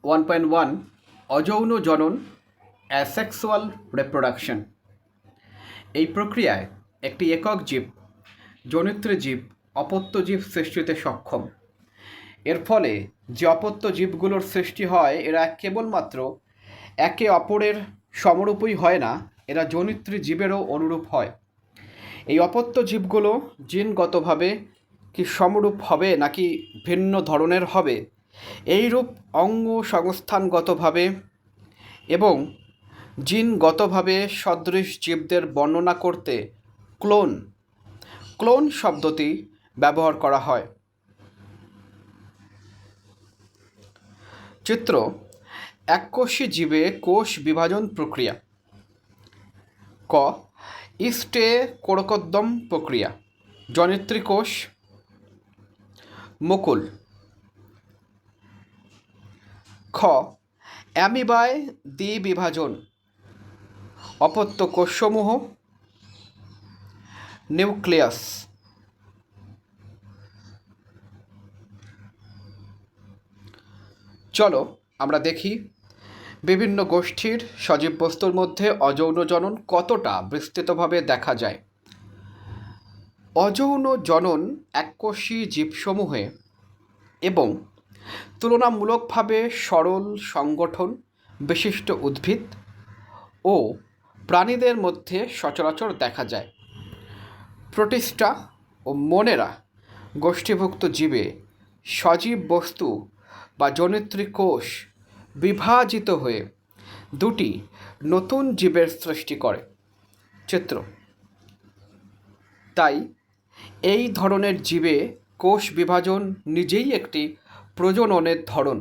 1.1 অযৌন জনন asexual reproduction. এই প্রক্রিয়ায় একটি একক জীব, জনিত্র জীব, অপত্য জীব সৃষ্টিতে সক্ষম। এর ফলে যে অপত্য জীবগুলোর সৃষ্টি হয় এরা কেবলমাত্র একে অপরের সমরূপই হয় না, এরা জনিত্রী জীবেরও অনুরূপ হয়। এই অপত্য জীবগুলো জিনগতভাবে কি সমরূপ হবে নাকি ভিন্ন ধরনের হবে, এইরূপ অঙ্গ সংস্থানগতভাবে এবং জিনগতভাবে সদৃশ জীবদের বর্ণনা করতে ক্লোন শব্দটি ব্যবহার করা হয়। চিত্র: এককোষী জীবে কোষ বিভাজন প্রক্রিয়া। ক. ইস্টে কোরকোদ্গম প্রক্রিয়া, জনিত্রী কোষ, মুকুল। খ. অ্যামিবায় দ্বিবিভাজন, অপত্য কোষসমূহ, নিউক্লিয়াস। চলো আমরা দেখি বিভিন্ন গোষ্ঠীর সজীব বস্তুর মধ্যে অযৌন জনন কতটা বিস্তৃতভাবে দেখা যায়। অযৌন জনন এককোষী জীবসমূহে এবং তুলনামূলকভাবে সরল সংগঠন বিশিষ্ট উদ্ভিদ ও প্রাণীদের মধ্যে সচরাচর দেখা যায়। প্রোটিস্টা ও মোনেরা গোষ্ঠীভুক্ত জীবে সজীব বস্তু বা জনিত্রী কোষ বিভাজিত হয়ে দুটি নতুন জীবের সৃষ্টি করে। চিত্র: তাই এই ধরনের জীবে কোষ বিভাজন নিজেই একটি প্রজননের ধরন।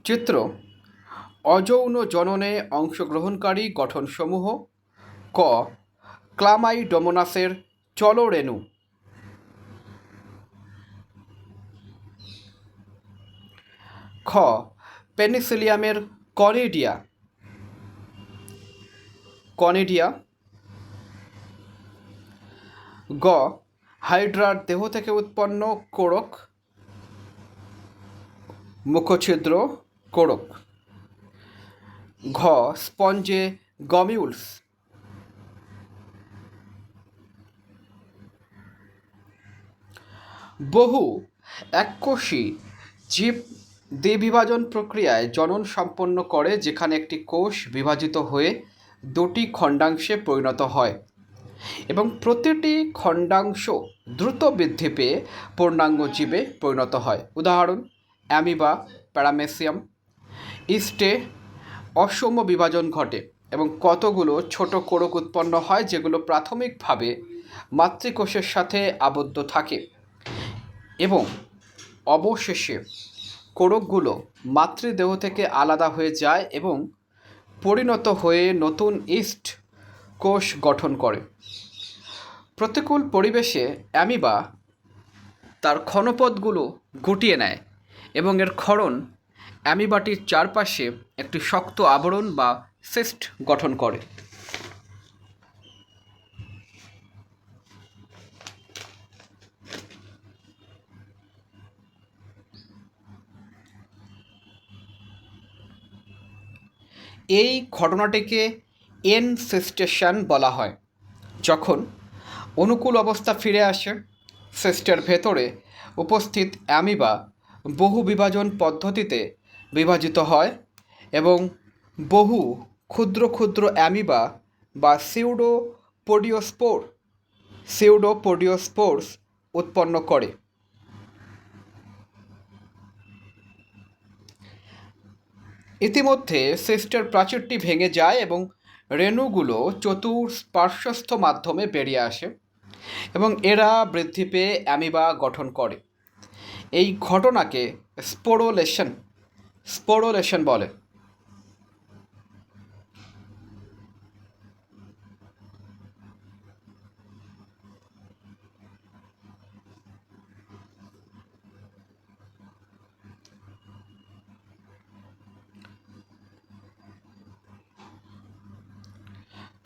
চিত্র: অযৌন জননে অংশগ্রহণকারী গঠনসমূহ। ক. ক্লামাইডোমোনাসের চলরেণু। খ. পেনিসিলিয়ামের কনিডিয়া। গ. হাইড্রার দেহ থেকে উৎপন্ন কোরক, মুখছিদ্র কোরক। ঘ. স্পঞ্জে গমিউলস। বহু এককোষী জীব দ্বিবিভাজন প্রক্রিয়ায় জনন সম্পন্ন করে, যেখানে একটি কোষ বিভাজিত হয়ে দুটি খণ্ডাংশে পরিণত হয় এবং প্রতিটি খণ্ডাংশ দ্রুত বৃদ্ধি পেয়ে পূর্ণাঙ্গ জীবে পরিণত হয়। উদাহরণ: অ্যামিবা, প্যারামেসিয়াম। ইস্টে অসম বিভাজন ঘটে এবং কতগুলো ছোট কোরক উৎপন্ন হয় যেগুলো প্রাথমিকভাবে মাতৃকোষের সাথে আবদ্ধ থাকে এবং অবশেষে কোরকগুলো মাতৃদেহ থেকে আলাদা হয়ে যায় এবং পরিণত হয়ে নতুন ইস্ট কোষ গঠন করে। প্রতিকূল পরিবেশে অ্যামিবা তার ক্ষণপথগুলো গুটিয়ে নেয় এবং এর ক্ষরণ অ্যামিবাটির চারপাশে একটি শক্ত আবরণ বা সিস্ট গঠন করে। এই ঘটনাটিকে এনসিস্টেশন বলা হয়। যখন অনুকূল অবস্থা ফিরে আসে, সিস্টের ভেতরে উপস্থিত অ্যামিবা বহু বিভাজন পদ্ধতিতে বিভাজিত হয় এবং বহু ক্ষুদ্র ক্ষুদ্র অ্যামিবা বা সিউডোপোডিওস্পোরস উৎপন্ন করে। ইতিমধ্যে সিস্টের প্রাচীরটি ভেঙে যায় এবং রেণুগুলো চতুষ্পার্শ্বস্থ মাধ্যমে বেরিয়ে আসে এবং এরা বৃদ্ধি পেয়ে অ্যামিবা গঠন করে। এই ঘটনাকে স্পোরোলেশন বলে।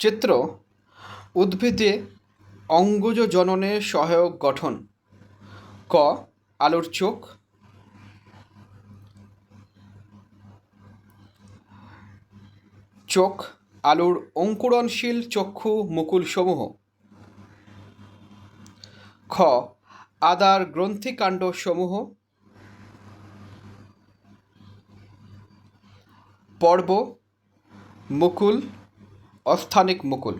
চিত্র: উদ্ভিদে অঙ্গজ জননে সহায়ক গঠন। ক. আলুর চোখ। চোখ আলুর অঙ্কুরনশীল চক্ষু মুকুলসমূহ। খ. আদার গ্রন্থিকাণ্ড সমূহ। পর্ব মুকুল অস্থানিক মুকুল।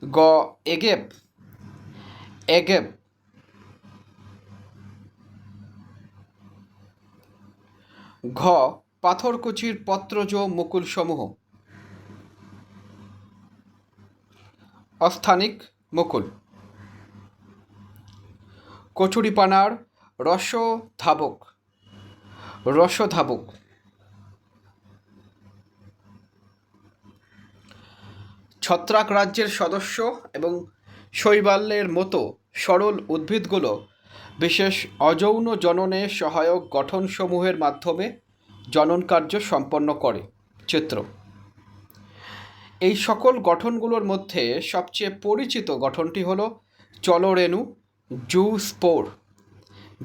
গ. এগেপ। এগেপ। ঘ. পাথরকুচির পত্রজ মুকুলসমূহ। অস্থানিক মুকুল। কচুরিপানার রসধাবক। রসধাবক। ছত্রাক রাজ্যের সদস্য এবং শৈবালের মতো সরল উদ্ভিদগুলো বিশেষ অযৌন জননে সহায়ক গঠনসমূহের মাধ্যমে জনন কার্য সম্পন্ন করে। চিত্র। এই সকল গঠনগুলোর মধ্যে সবচেয়ে পরিচিত গঠনটি হল চলরেণু জুস্পোর,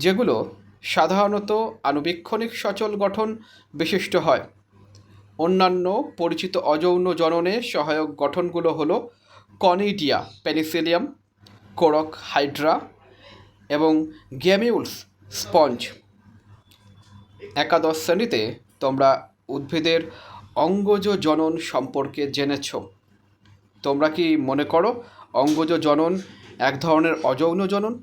যেগুলো সাধারণত আণুবীক্ষণিক সচল গঠন বিশিষ্ট হয়। অন্যান্য পরিচিত অযৌন জননে সহায়ক গঠনগুলো হল কনিডিয়া পেনিসিলিয়াম, কোরক হাইড্রা এবং গ্যামিউলস স্পঞ্জ। একাদশ শ্রেণীতে তোমরা উদ্ভিদের অঙ্গজ জনন সম্পর্কে জেনেছ। তোমরা কি মনে করো অঙ্গজ জনন এক ধরনের অযৌন জনন?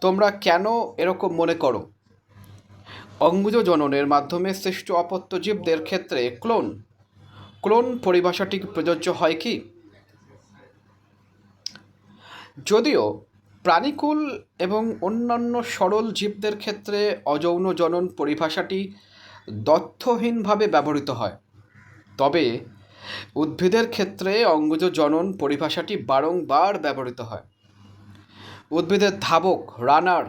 তোমরা কেন এরকম মনে করো? অঙ্গজ জননের মাধ্যমে সৃষ্ট অপত্য জীবদের ক্ষেত্রে ক্লোন পরিভাষাটি প্রযোজ্য হয় কি? যদিও প্রাণীকুল এবং অন্যান্য সরল জীবদের ক্ষেত্রে অযৌন জনন পরিভাষাটি দ্ব্যর্থহীনভাবে ব্যবহৃত হয়, তবে উদ্ভিদের ক্ষেত্রে অঙ্গজ জনন পরিভাষাটি বারংবার ব্যবহৃত হয়। উদ্ভিদের ধাবক রানার,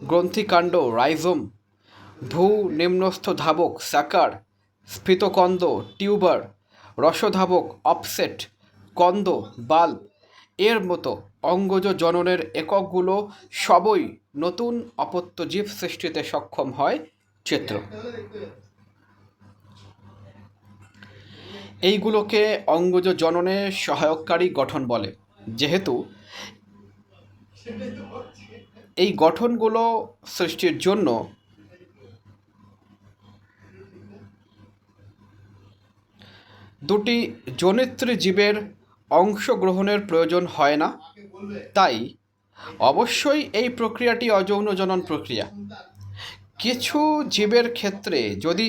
গ্রন্থিকাণ্ড রাইজোম, ভূ নিম্নস্থ ধাবক স্যাকার, স্ফীতকন্দ টিউবার, রসধাবক অফসেট, কন্দ বাল্ব এর মতো অঙ্গজ জননের এককগুলো সবই নতুন অপত্য জীব সৃষ্টিতে সক্ষম হয়। চিত্র। এইগুলোকে অঙ্গজ জননে সহায়ককারী গঠন বলে, যেহেতু এই গঠনগুলো সৃষ্টির জন্য দুটি জনিত্রী জীবের অংশগ্রহণের প্রয়োজন হয় না, তাই অবশ্যই এই প্রক্রিয়াটি অযৌন জনন প্রক্রিয়া। কিছু জীবের ক্ষেত্রে যদি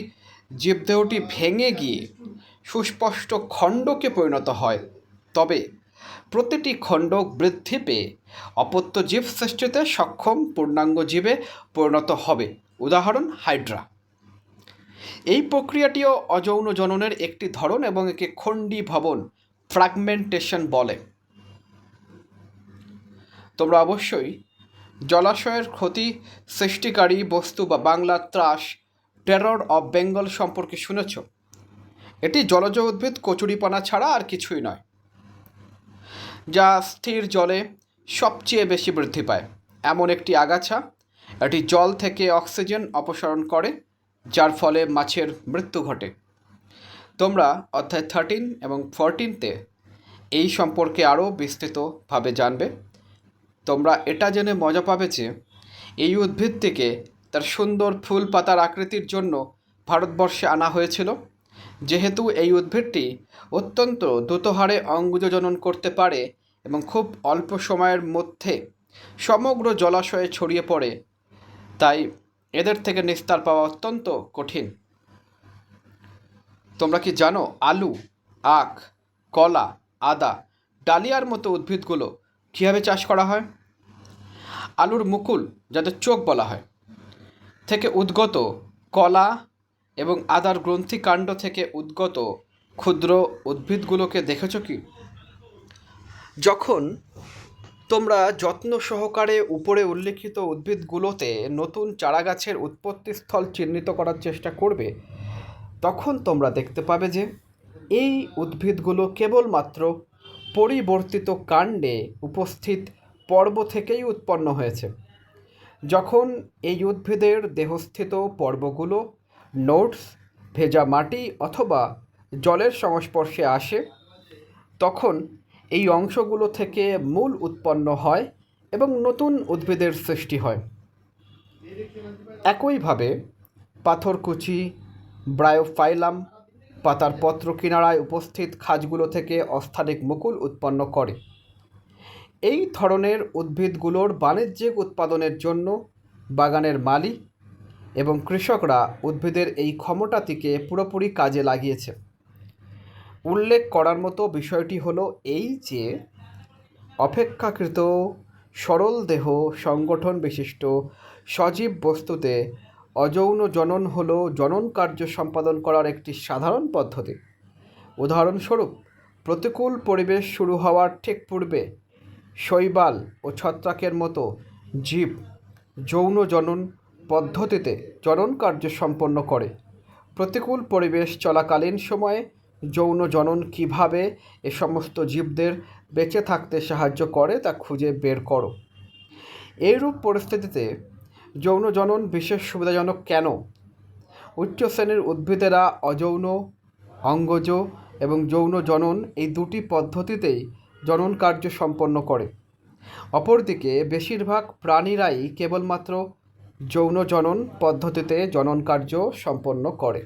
জীবদেহটি ভেঙে গিয়ে সুস্পষ্ট খণ্ডকে পরিণত হয়, তবে প্রতিটি খণ্ড বৃদ্ধি পেয়ে অপত্য জীব সৃষ্টিতে সক্ষম পূর্ণাঙ্গ জীবে পরিণত হবে। উদাহরণ হাইড্রা। এই প্রক্রিয়াটিও অযৌন জননের একটি ধরন এবং একে খণ্ডীভবন ফ্র্যাগমেন্টেশন বলে। তোমরা অবশ্যই জলাশয়ের ক্ষতি সৃষ্টিকারী বস্তু বা বাংলা ত্রাস টেরর অফ বেঙ্গল সম্পর্কে শুনেছ। এটি জলজ উদ্ভিদ কচুরিপানা ছাড়া আর কিছুই নয়, যা স্থির জলে সবচেয়ে বেশি বৃদ্ধি পায় এমন একটি আগাছা। এটি জল থেকে অক্সিজেন অপসারণ করে, যার ফলে মাছের মৃত্যু ঘটে। তোমরা অধ্যায় 13 এবং 14তে এই সম্পর্কে আরও বিস্তৃতভাবে জানবে। তোমরা এটা জেনে মজা পাবে যে এই উদ্ভিদটিকে তার সুন্দর ফুল পাতার আকৃতির জন্য ভারতবর্ষে আনা হয়েছিল, যেহেতু এই উদ্ভিদটি অত্যন্ত দ্রুত হারে অঙ্গজ জনন করতে পারে এবং খুব অল্প সময়ের মধ্যে সমগ্র জলাশয়ে ছড়িয়ে পড়ে, তাই এদের থেকে নিস্তার পাওয়া অত্যন্ত কঠিন। তোমরা কি জানো আলু, আখ, কলা, আদা, ডালিয়ার মতো উদ্ভিদগুলো কীভাবে চাষ করা হয়? আলুর মুকুল, যাদের চোখ বলা হয়, থেকে উদ্গত কলা এবং আদার গ্রন্থিকাণ্ড থেকে উদ্গত ক্ষুদ্র উদ্ভিদগুলোকে দেখেছ কি? যখন তোমরা যত্ন সহকারে উপরে উল্লেখিত উদ্ভিদগুলোতে নতুন চারাগাছের উৎপত্তিস্থল চিহ্নিত করার চেষ্টা করবে, তখন তোমরা দেখতে পাবে যে এই উদ্ভিদগুলো কেবলমাত্র পরিবর্তিত কাণ্ডে উপস্থিত পর্ব থেকেই উৎপন্ন হয়েছে। যখন এই উদ্ভিদের দেহস্থিত পর্বগুলো নোডস, ভেজা মাটি অথবা জলের সংস্পর্শে আসে, তখন এই অংশগুলো থেকে মূল উৎপন্ন হয় এবং নতুন উদ্ভিদের সৃষ্টি হয়। একইভাবে পাথরকুচি, ব্রায়োফাইলাম পাতার পত্র কিনারায় উপস্থিত খাঁজগুলো থেকে অস্থানিক মুকুল উৎপন্ন করে। এই ধরনের উদ্ভিদগুলোর বাণিজ্যিক উৎপাদনের জন্য বাগানের মালি এবং কৃষকরা উদ্ভিদের এই ক্ষমতাটিকে পুরোপুরি কাজে লাগিয়েছে। উল্লেখ করার মতো বিষয়টি হলো এই যে অপেক্ষাকৃত সরল দেহ সংগঠন বিশিষ্ট সজীব বস্তুতে অযৌন জনন হলো জনন কার্য সম্পাদন করার একটি সাধারণ পদ্ধতি। উদাহরণস্বরূপ, প্রতিকূল পরিবেশ শুরু হওয়ার ঠিক পূর্বে শৈবাল ও ছত্রাকের মতো জীব যৌন জনন পদ্ধতিতে জনন কার্য সম্পন্ন করে। প্রতিকূল পরিবেশ চলাকালীন সময়ে যৌন জনন কীভাবে এ সমস্ত জীবদের বেঁচে থাকতে সাহায্য করে তা খুঁজে বের করো। এইরূপ পরিস্থিতিতে যৌন জনন বিশেষ সুবিধাজনক কেন? উচ্চ শ্রেণীর উদ্ভিদেরা অযৌন, অঙ্গজ এবং যৌন জনন এই দুটি পদ্ধতিতেই জনন কার্য সম্পন্ন করে। অপরদিকে বেশিরভাগ প্রাণীরাই কেবলমাত্র যৌন জনন পদ্ধতিতে জনন কার্য সম্পন্ন করে।